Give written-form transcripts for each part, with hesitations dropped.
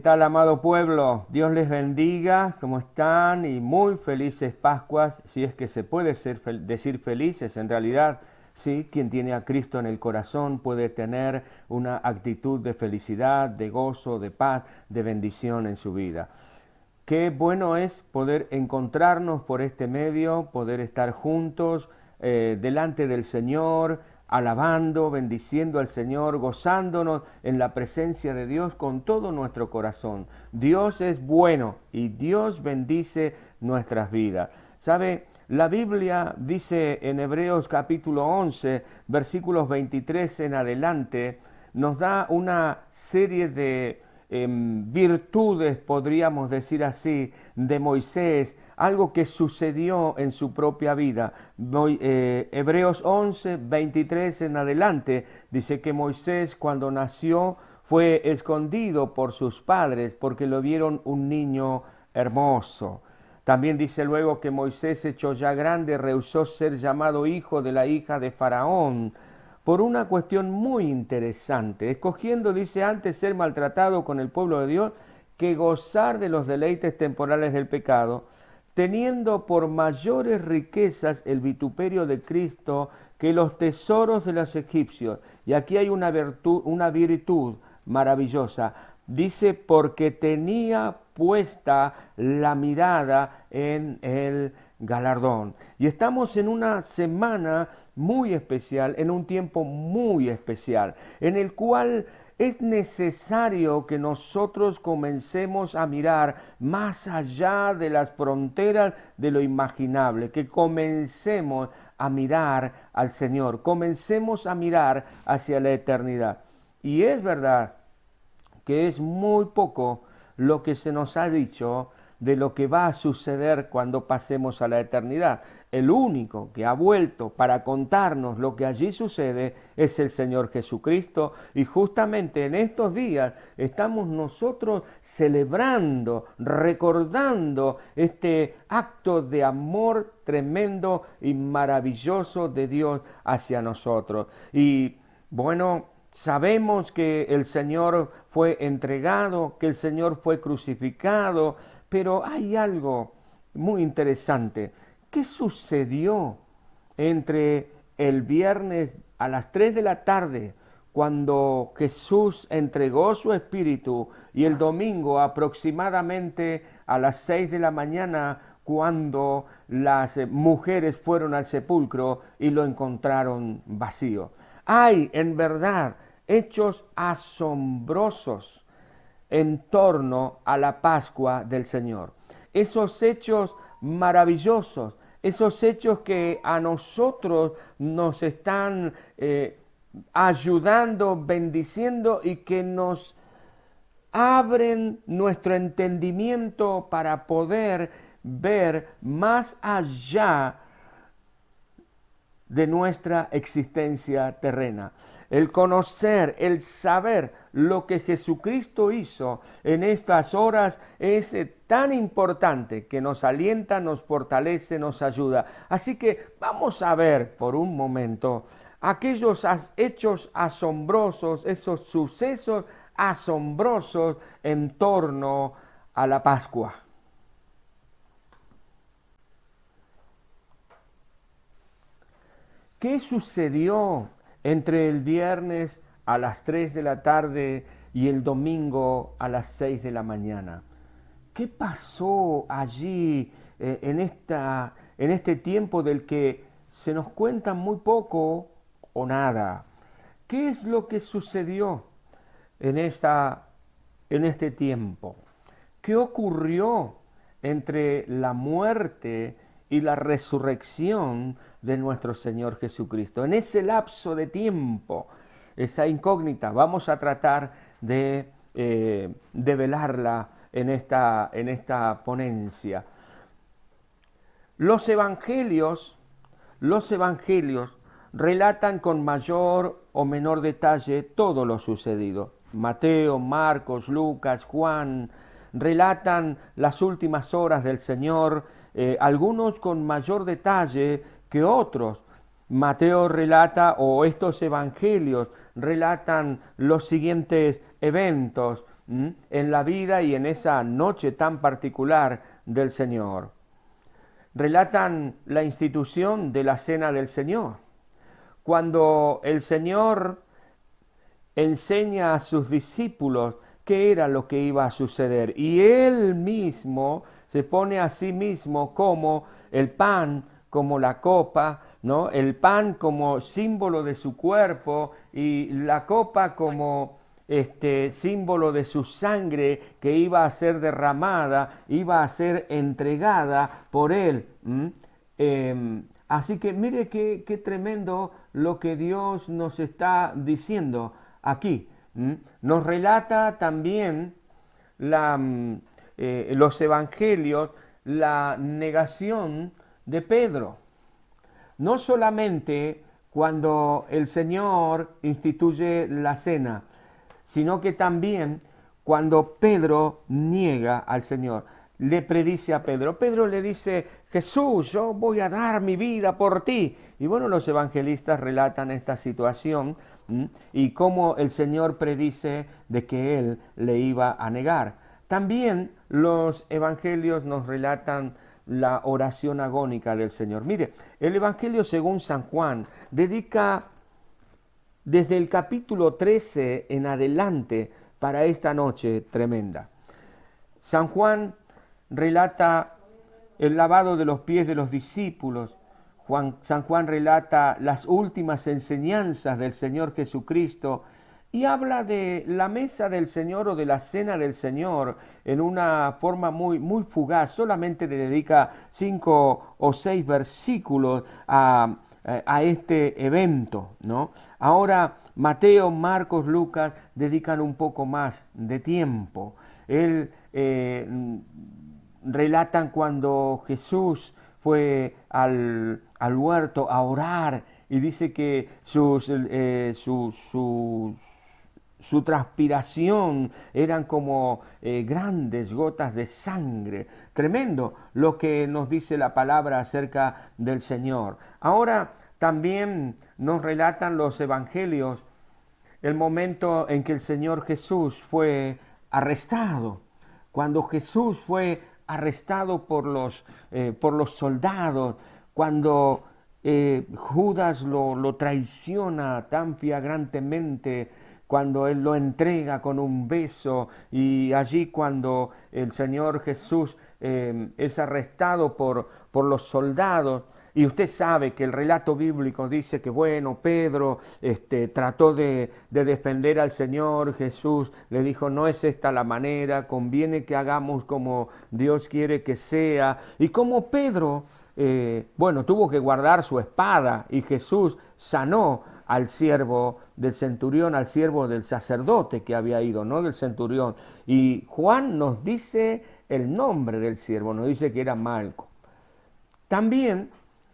tal, amado pueblo? Dios les bendiga, ¿cómo están? Y muy felices Pascuas, si es que se puede decir felices. En realidad, sí, quien tiene a Cristo en el corazón puede tener una actitud de felicidad, de gozo, de paz, de bendición en su vida. Qué bueno es poder encontrarnos por este medio, poder estar juntos delante del Señor, alabando, bendiciendo al Señor, gozándonos en la presencia de Dios con todo nuestro corazón. Dios es bueno y Dios bendice nuestras vidas. ¿Sabe? La Biblia dice en Hebreos capítulo 11, versículos 23 en adelante, nos da una serie de virtudes, podríamos decir así, de Moisés, algo que sucedió en su propia vida. Hebreos 11, 23 en adelante, dice que Moisés cuando nació fue escondido por sus padres porque lo vieron un niño hermoso. También dice luego que Moisés, hecho ya grande, rehusó ser llamado hijo de la hija de Faraón, por una cuestión muy interesante, escogiendo, dice, antes ser maltratado con el pueblo de Dios que gozar de los deleites temporales del pecado, teniendo por mayores riquezas el vituperio de Cristo que los tesoros de los egipcios. Y aquí hay una virtud maravillosa. Dice, porque tenía puesta la mirada en el galardón. Y estamos en una semana muy especial, en un tiempo muy especial, en el cual es necesario que nosotros comencemos a mirar más allá de las fronteras de lo imaginable, que comencemos a mirar al Señor, comencemos a mirar hacia la eternidad. Y es verdad que es muy poco lo que se nos ha dicho de lo que va a suceder cuando pasemos a la eternidad. El único que ha vuelto para contarnos lo que allí sucede es el Señor Jesucristo, y justamente en estos días estamos nosotros celebrando, recordando este acto de amor tremendo y maravilloso de Dios hacia nosotros. Y bueno, sabemos que el Señor fue entregado, que el Señor fue crucificado, pero hay algo muy interesante. ¿Qué sucedió entre el viernes a las 3 de la tarde, cuando Jesús entregó su espíritu, y el domingo aproximadamente a las 6 de la mañana, cuando las mujeres fueron al sepulcro y lo encontraron vacío? Hay en verdad hechos asombrosos en torno a la Pascua del Señor. Esos hechos maravillosos, esos hechos que a nosotros nos están ayudando, bendiciendo, y que nos abren nuestro entendimiento para poder ver más allá de nuestra existencia terrena. El conocer, el saber lo que Jesucristo hizo en estas horas es tan importante, que nos alienta, nos fortalece, nos ayuda. Así que vamos a ver por un momento aquellos hechos asombrosos, esos sucesos asombrosos en torno a la Pascua. ¿Qué sucedió entre el viernes a las 3 de la tarde y el domingo a las 6 de la mañana? ¿Qué pasó allí en este tiempo del que se nos cuenta muy poco o nada? ¿Qué es lo que sucedió en este tiempo? ¿Qué ocurrió entre la muerte y la resurrección de nuestro Señor Jesucristo? En ese lapso de tiempo, esa incógnita, vamos a tratar de develarla en esta ponencia. Los evangelios relatan con mayor o menor detalle todo lo sucedido. Mateo, Marcos, Lucas, Juan relatan las últimas horas del Señor, algunos con mayor detalle que otros. Mateo relata, o estos evangelios relatan, los siguientes eventos: en la vida y en esa noche tan particular del Señor. Relatan la institución de la Cena del Señor. Cuando el Señor enseña a sus discípulos qué era lo que iba a suceder. Y Él mismo se pone a sí mismo como el pan, como la copa, ¿no? El pan como símbolo de su cuerpo y la copa como símbolo de su sangre que iba a ser derramada, iba a ser entregada por Él. Así que mire qué tremendo lo que Dios nos está diciendo aquí. Nos relata también los evangelios la negación de Pedro. No solamente cuando el Señor instituye la cena, sino que también cuando Pedro niega al Señor. Le predice a Pedro. Pedro le dice, Jesús, yo voy a dar mi vida por ti. Y bueno, los evangelistas relatan esta situación y cómo el Señor predice de que Él le iba a negar. También los evangelios nos relatan la oración agónica del Señor. Mire, el Evangelio según San Juan dedica desde el capítulo 13 en adelante para esta noche tremenda. San Juan relata el lavado de los pies de los discípulos. San Juan relata las últimas enseñanzas del Señor Jesucristo y habla de la mesa del Señor o de la cena del Señor en una forma muy fugaz. Solamente le dedica 5 o 6 versículos a este evento, ¿no? Ahora Mateo, Marcos, Lucas dedican un poco más de tiempo. Relatan cuando Jesús fue al huerto a orar y dice que su transpiración eran como grandes gotas de sangre. Tremendo lo que nos dice la palabra acerca del Señor. Ahora también nos relatan los evangelios el momento en que el Señor Jesús fue arrestado. Cuando Jesús fue arrestado por los soldados, cuando Judas lo traiciona tan flagrantemente, cuando Él lo entrega con un beso y allí cuando el Señor Jesús es arrestado por los soldados. Y usted sabe que el relato bíblico dice que, bueno, Pedro trató de defender al Señor Jesús, le dijo, no es esta la manera, conviene que hagamos como Dios quiere que sea. Y como Pedro, tuvo que guardar su espada y Jesús sanó al siervo del centurión, al siervo del sacerdote que había ido, no del centurión. Y Juan nos dice el nombre del siervo, nos dice que era Malco. También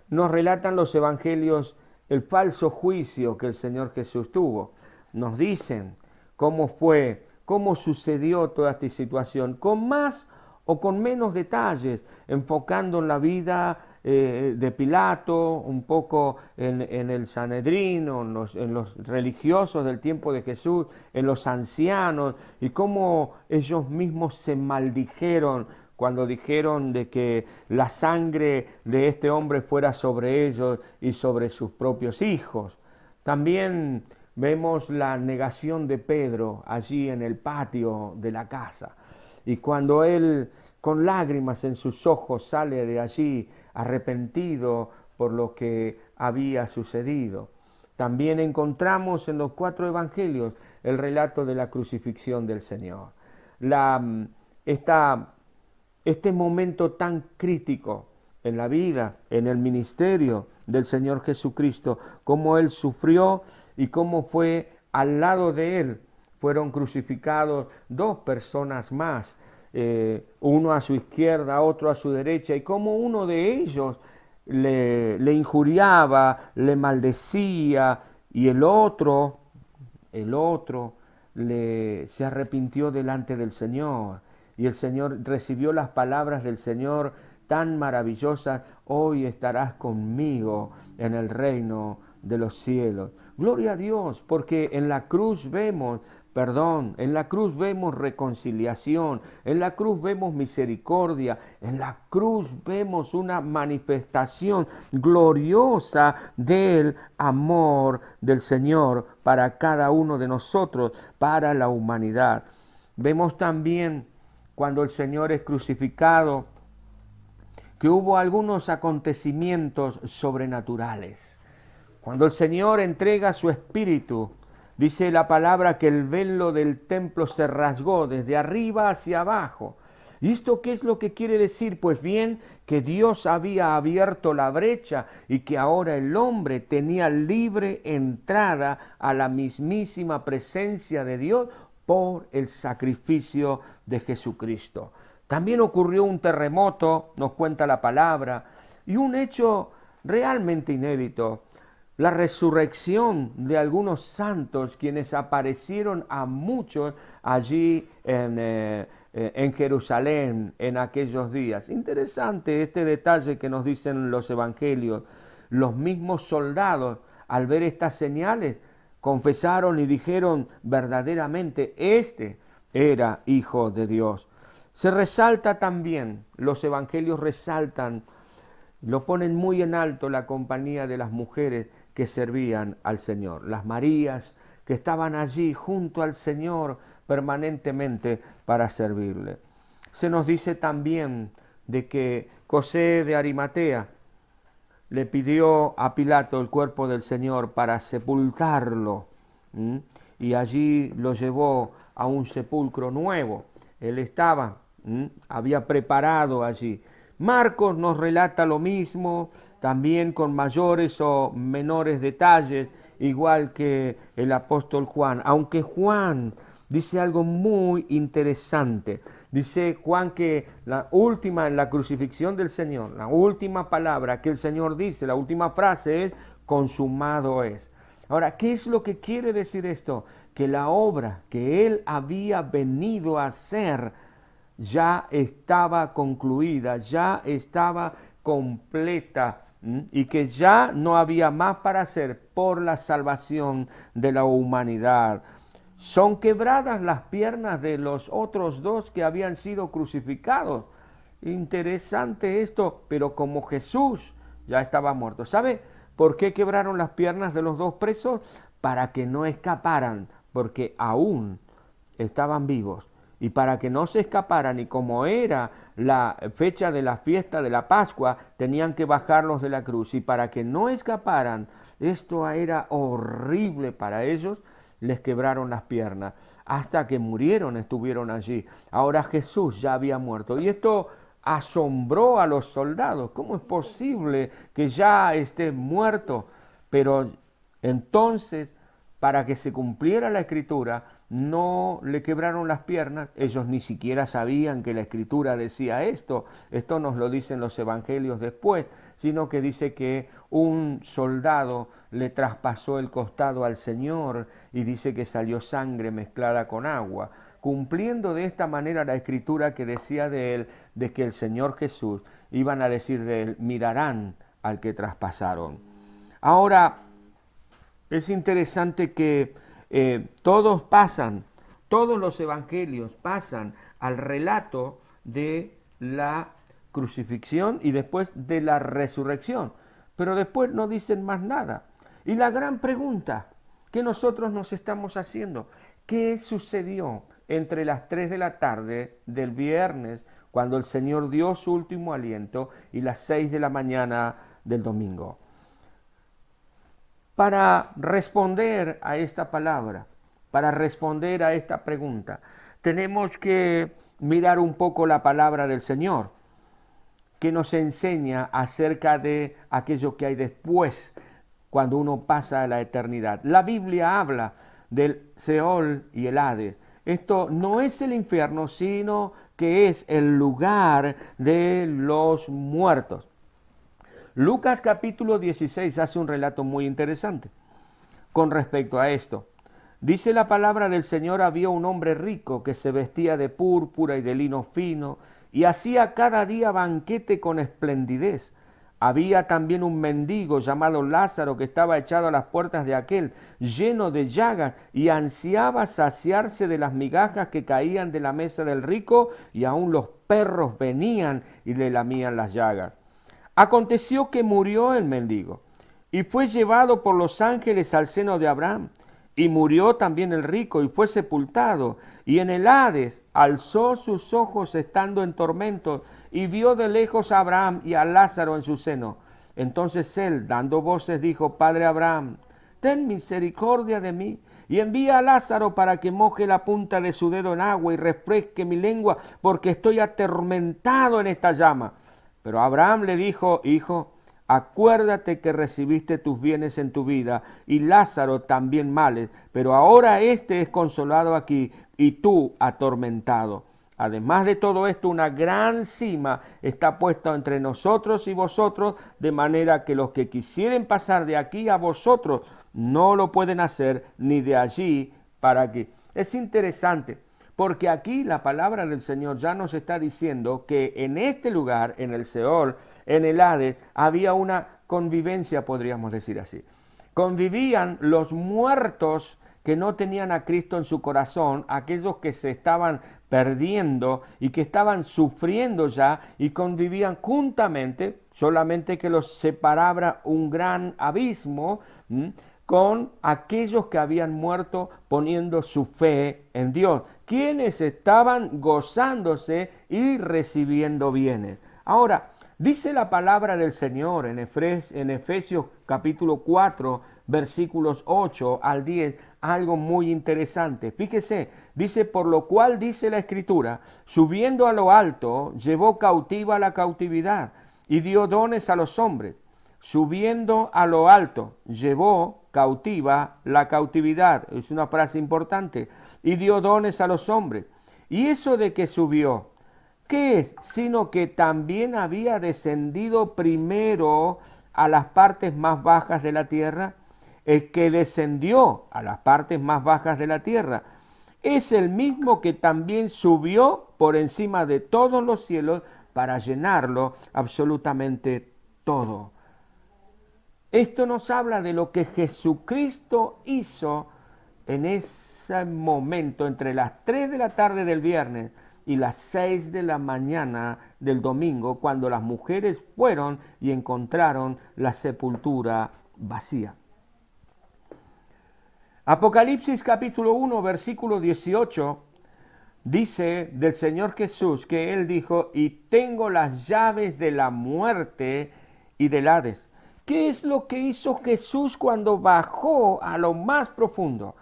nos relatan los evangelios el falso juicio que el Señor Jesús tuvo. Nos dicen cómo fue, cómo sucedió toda esta situación, con más o con menos detalles, enfocando en la vida de Pilato, un poco en el Sanedrín, en los religiosos del tiempo de Jesús, en los ancianos, y cómo ellos mismos se maldijeron cuando dijeron de que la sangre de este hombre fuera sobre ellos y sobre sus propios hijos. También vemos la negación de Pedro allí en el patio de la casa. Y cuando él, con lágrimas en sus ojos, sale de allí arrepentido por lo que había sucedido. También encontramos en los 4 evangelios el relato de la crucifixión del Señor. Este momento tan crítico en la vida, en el ministerio del Señor Jesucristo, cómo Él sufrió y cómo fue al lado de Él. Fueron crucificados 2 personas más, uno a su izquierda, otro a su derecha, y cómo uno de ellos le injuriaba, le maldecía, y el otro se arrepintió delante del Señor. Y el Señor recibió las palabras del Señor tan maravillosas, hoy estarás conmigo en el reino de los cielos. Gloria a Dios, porque en la cruz vemos perdón, en la cruz vemos reconciliación, en la cruz vemos misericordia, en la cruz vemos una manifestación gloriosa del amor del Señor para cada uno de nosotros, para la humanidad. Vemos también cuando el Señor es crucificado que hubo algunos acontecimientos sobrenaturales. Cuando el Señor entrega su espíritu, dice la palabra que el velo del templo se rasgó desde arriba hacia abajo. ¿Y esto qué es lo que quiere decir? Pues bien, que Dios había abierto la brecha y que ahora el hombre tenía libre entrada a la mismísima presencia de Dios por el sacrificio de Jesucristo. También ocurrió un terremoto, nos cuenta la palabra, y un hecho realmente inédito. La resurrección de algunos santos quienes aparecieron a muchos allí en Jerusalén en aquellos días. Interesante este detalle que nos dicen los evangelios. Los mismos soldados, al ver estas señales, confesaron y dijeron verdaderamente, este era Hijo de Dios. Se resalta también, los evangelios resaltan, lo ponen muy en alto la compañía de las mujeres que servían al Señor, las Marías que estaban allí junto al Señor permanentemente para servirle. Se nos dice también de que José de Arimatea le pidió a Pilato el cuerpo del Señor para sepultarlo, y allí lo llevó a un sepulcro nuevo. Él había preparado allí. Marcos nos relata lo mismo, también con mayores o menores detalles, igual que el apóstol Juan. Aunque Juan dice algo muy interesante. Dice Juan que en la crucifixión del Señor, la última palabra que el Señor dice, la última frase es, consumado es. Ahora, ¿qué es lo que quiere decir esto? Que la obra que Él había venido a hacer ya estaba concluida, ya estaba completa, y que ya no había más para hacer por la salvación de la humanidad. Son quebradas las piernas de los otros dos que habían sido crucificados. Interesante esto, pero como Jesús ya estaba muerto. ¿Sabe por qué quebraron las piernas de los dos presos? Para que no escaparan, porque aún estaban vivos. Y para que no se escaparan, y como era la fecha de la fiesta de la Pascua, tenían que bajarlos de la cruz. Y para que no escaparan, esto era horrible para ellos, les quebraron las piernas. Hasta que murieron estuvieron allí. Ahora Jesús ya había muerto. Y esto asombró a los soldados. ¿Cómo es posible que ya esté muerto? Pero entonces, para que se cumpliera la Escritura, no le quebraron las piernas. Ellos ni siquiera sabían que la Escritura decía esto. Esto nos lo dicen los evangelios después, sino que dice que un soldado le traspasó el costado al Señor y dice que salió sangre mezclada con agua, cumpliendo de esta manera la Escritura que decía de él, de que el Señor Jesús, iban a decir de él, mirarán al que traspasaron. Ahora, es interesante que todos los evangelios pasan al relato de la crucifixión y después de la resurrección, pero después no dicen más nada. Y la gran pregunta que nosotros nos estamos haciendo, ¿qué sucedió entre las 3 de la tarde del viernes, cuando el Señor dio su último aliento, y las 6 de la mañana del domingo? Para responder a esta palabra, para responder a esta pregunta, tenemos que mirar un poco la palabra del Señor, que nos enseña acerca de aquello que hay después, cuando uno pasa a la eternidad. La Biblia habla del Seol y el Hades. Esto no es el infierno, sino que es el lugar de los muertos. Lucas capítulo 16 hace un relato muy interesante con respecto a esto. Dice la palabra del Señor, había un hombre rico que se vestía de púrpura y de lino fino y hacía cada día banquete con esplendidez. Había también un mendigo llamado Lázaro que estaba echado a las puertas de aquel, lleno de llagas, y ansiaba saciarse de las migajas que caían de la mesa del rico, y aun los perros venían y le lamían las llagas. Aconteció que murió el mendigo, y fue llevado por los ángeles al seno de Abraham. Y murió también el rico, y fue sepultado. Y en el Hades alzó sus ojos estando en tormento, y vio de lejos a Abraham y a Lázaro en su seno. Entonces él, dando voces, dijo: Padre Abraham, ten misericordia de mí, y envía a Lázaro para que moje la punta de su dedo en agua y refresque mi lengua, porque estoy atormentado en esta llama. Pero Abraham le dijo: Hijo, acuérdate que recibiste tus bienes en tu vida, y Lázaro también males, pero ahora éste es consolado aquí, y tú atormentado. Además de todo esto, una gran cima está puesta entre nosotros y vosotros, de manera que los que quisieren pasar de aquí a vosotros no lo pueden hacer, ni de allí para aquí. Es interesante, porque aquí la palabra del Señor ya nos está diciendo que en este lugar, en el Seol, en el Hades, había una convivencia, podríamos decir así. Convivían los muertos que no tenían a Cristo en su corazón, aquellos que se estaban perdiendo y que estaban sufriendo ya, y convivían juntamente, solamente que los separaba un gran abismo, con aquellos que habían muerto poniendo su fe en Dios, quienes estaban gozándose y recibiendo bienes. Ahora, dice la palabra del Señor en Efesios capítulo 4, versículos 8 al 10, algo muy interesante. Fíjese, dice: por lo cual dice la Escritura, subiendo a lo alto, llevó cautiva la cautividad y dio dones a los hombres. Subiendo a lo alto, llevó cautiva la cautividad. Es una frase importante. Y dio dones a los hombres. ¿Y eso de que subió? ¿Qué es? Sino que también había descendido primero a las partes más bajas de la tierra. El que descendió a las partes más bajas de la tierra es el mismo que también subió por encima de todos los cielos para llenarlo absolutamente todo. Esto nos habla de lo que Jesucristo hizo en ese momento entre las 3 de la tarde del viernes y las 6 de la mañana del domingo, cuando las mujeres fueron y encontraron la sepultura vacía. Apocalipsis capítulo 1, versículo 18, dice del Señor Jesús que Él dijo: y tengo las llaves de la muerte y del Hades. ¿Qué es lo que hizo Jesús cuando bajó a lo más profundo?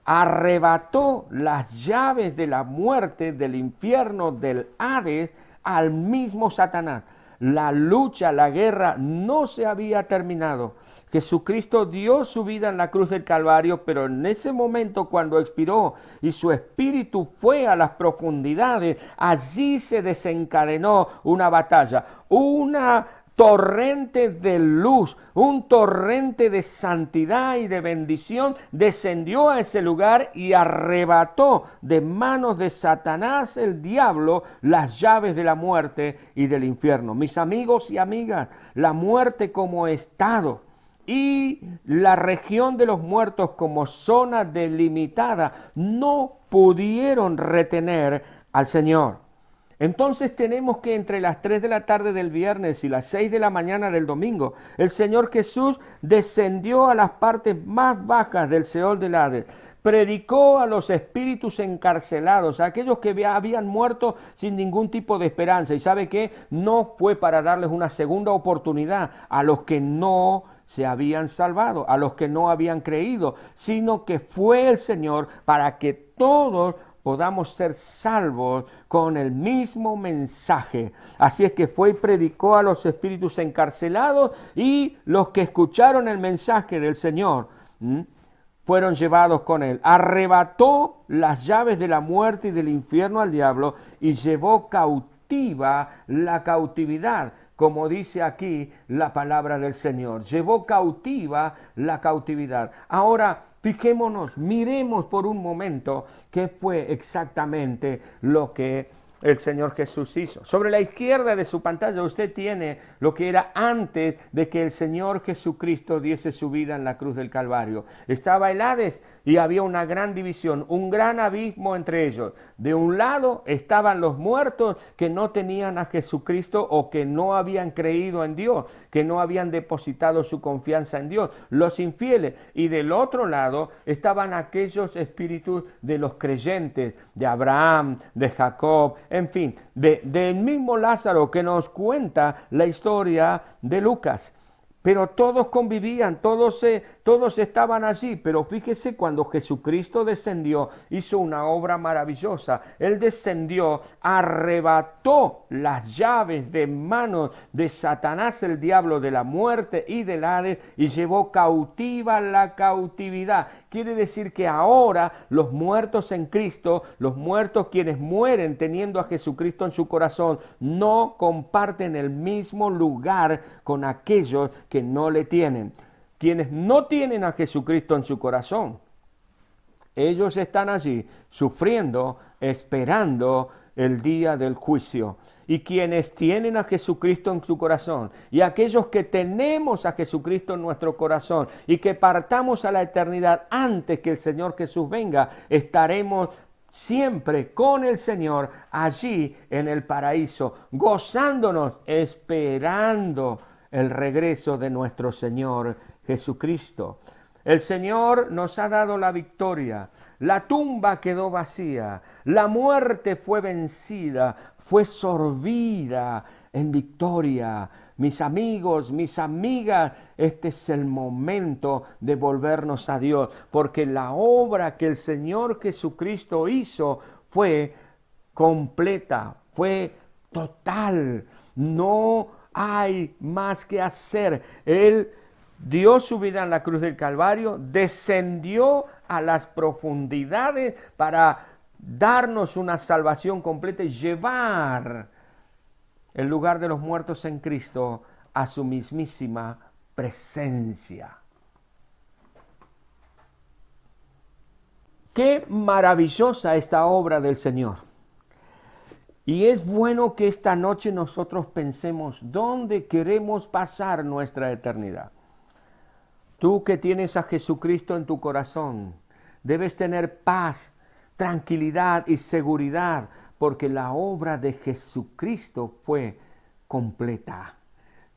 Arrebató las llaves de la muerte, del infierno, del Hades, al mismo Satanás. La lucha, la guerra no se había terminado. Jesucristo dio su vida en la cruz del Calvario, pero en ese momento, cuando expiró y su espíritu fue a las profundidades, allí se desencadenó una batalla, una torrente de luz, un torrente de santidad y de bendición descendió a ese lugar y arrebató de manos de Satanás, el diablo, las llaves de la muerte y del infierno. Mis amigos y amigas, la muerte como estado y la región de los muertos como zona delimitada no pudieron retener al Señor. Entonces tenemos que entre las 3 de la tarde del viernes y las 6 de la mañana del domingo, el Señor Jesús descendió a las partes más bajas del Seol del Hades, predicó a los espíritus encarcelados, a aquellos que habían muerto sin ningún tipo de esperanza. ¿Y sabe qué? No fue para darles una segunda oportunidad a los que no se habían salvado, a los que no habían creído, sino que fue el Señor para que todos podamos ser salvos con el mismo mensaje. Así es que fue y predicó a los espíritus encarcelados, y los que escucharon el mensaje del Señor fueron llevados con él. Arrebató las llaves de la muerte y del infierno al diablo y llevó cautiva la cautividad, como dice aquí la palabra del Señor. Llevó cautiva la cautividad. Ahora, fijémonos, miremos por un momento qué fue exactamente lo que el Señor Jesús hizo. Sobre la izquierda de su pantalla usted tiene lo que era antes de que el Señor Jesucristo diese su vida en la cruz del Calvario. Estaba el Hades y había una gran división, un gran abismo entre ellos. De un lado estaban los muertos que no tenían a Jesucristo o que no habían creído en Dios, que no habían depositado su confianza en Dios, los infieles. Y del otro lado estaban aquellos espíritus de los creyentes, de Abraham, de Jacob, en fin, del mismo Lázaro que nos cuenta la historia de Lucas. Pero todos convivían, todos estaban allí. Pero fíjese, cuando Jesucristo descendió, hizo una obra maravillosa. Él descendió, arrebató las llaves de manos de Satanás, el diablo, de la muerte y del Hades, y llevó cautiva la cautividad. Quiere decir que ahora los muertos en Cristo, los muertos quienes mueren teniendo a Jesucristo en su corazón, no comparten el mismo lugar con aquellos que no le tienen. Quienes no tienen a Jesucristo en su corazón, ellos están allí sufriendo, esperando el día del juicio. Y quienes tienen a Jesucristo en su corazón, y aquellos que tenemos a Jesucristo en nuestro corazón y que partamos a la eternidad antes que el Señor Jesús venga, estaremos siempre con el Señor allí en el paraíso, gozándonos, esperando el regreso de nuestro Señor Jesucristo. El Señor nos ha dado la victoria. La tumba quedó vacía, la muerte fue vencida, fue sorbida en victoria. Mis amigos, mis amigas, este es el momento de volvernos a Dios, porque la obra que el Señor Jesucristo hizo fue completa, fue total. No hay más que hacer. Él dio su vida en la cruz del Calvario, descendió a las profundidades para darnos una salvación completa y llevar el lugar de los muertos en Cristo a su mismísima presencia. Qué maravillosa esta obra del Señor. Y es bueno que esta noche nosotros pensemos dónde queremos pasar nuestra eternidad. Tú que tienes a Jesucristo en tu corazón, debes tener paz, tranquilidad y seguridad, porque la obra de Jesucristo fue completa,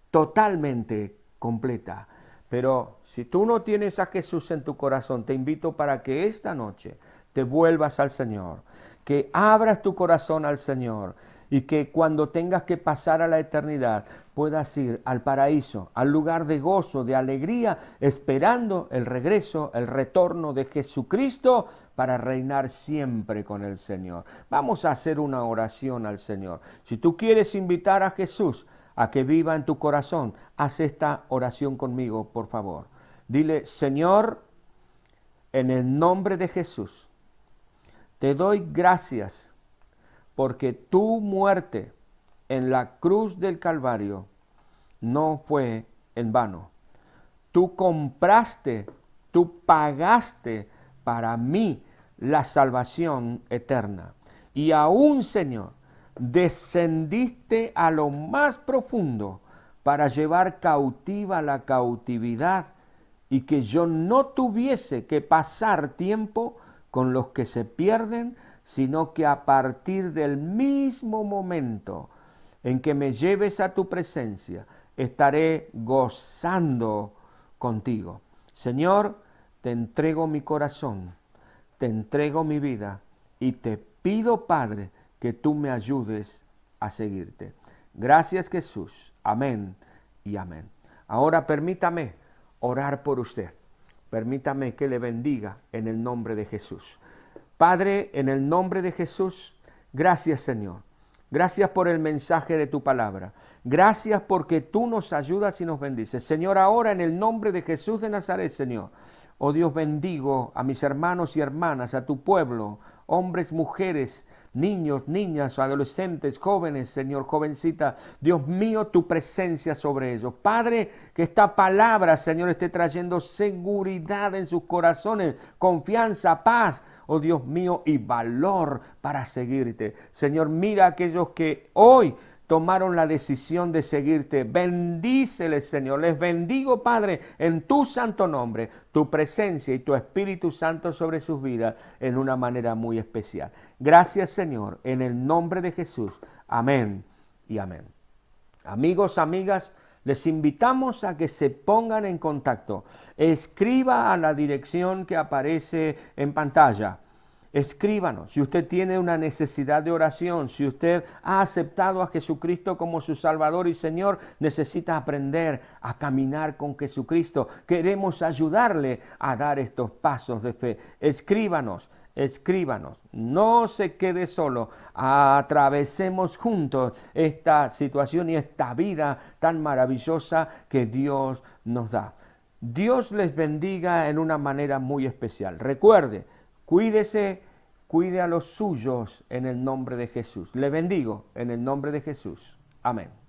totalmente completa. Pero si tú no tienes a Jesús en tu corazón, te invito para que esta noche te vuelvas al Señor, que abras tu corazón al Señor y que cuando tengas que pasar a la eternidad puedas ir al paraíso, al lugar de gozo, de alegría, esperando el regreso, el retorno de Jesucristo para reinar siempre con el Señor. Vamos a hacer una oración al Señor. Si tú quieres invitar a Jesús a que viva en tu corazón, haz esta oración conmigo, por favor. Dile: Señor, en el nombre de Jesús, te doy gracias porque tu muerte en la cruz del Calvario no fue en vano. Tú compraste, tú pagaste para mí la salvación eterna. Y aún, Señor, descendiste a lo más profundo para llevar cautiva la cautividad y que yo no tuviese que pasar tiempo con los que se pierden, sino que a partir del mismo momento en que me lleves a tu presencia, estaré gozando contigo. Señor, te entrego mi corazón, te entrego mi vida y te pido, Padre, que tú me ayudes a seguirte. Gracias, Jesús. Amén y amén. Ahora permítame orar por usted. Permítame que le bendiga en el nombre de Jesús. Padre, en el nombre de Jesús, gracias, Señor. Gracias por el mensaje de tu palabra. Gracias porque tú nos ayudas y nos bendices. Señor, ahora en el nombre de Jesús de Nazaret, Señor, oh Dios, bendigo a mis hermanos y hermanas, a tu pueblo, hombres, mujeres, niños, niñas, adolescentes, jóvenes, Señor, jovencita. Dios mío, tu presencia sobre ellos. Padre, que esta palabra, Señor, esté trayendo seguridad en sus corazones, confianza, paz, oh Dios mío, y valor para seguirte. Señor, mira a aquellos que hoy tomaron la decisión de seguirte. Bendíceles, Señor. Les bendigo, Padre, en tu santo nombre, tu presencia y tu Espíritu Santo sobre sus vidas en una manera muy especial. Gracias, Señor, en el nombre de Jesús. Amén y amén. Amigos, amigas, les invitamos a que se pongan en contacto. Escriba a la dirección que aparece en pantalla. Escríbanos, si usted tiene una necesidad de oración, si usted ha aceptado a Jesucristo como su Salvador y Señor, necesita aprender a caminar con Jesucristo. Queremos ayudarle a dar estos pasos de fe. Escríbanos, no se quede solo, atravesemos juntos esta situación y esta vida tan maravillosa que Dios nos da. Dios les bendiga en una manera muy especial. Recuerde, cuídese, cuide a los suyos en el nombre de Jesús. Le bendigo en el nombre de Jesús. Amén.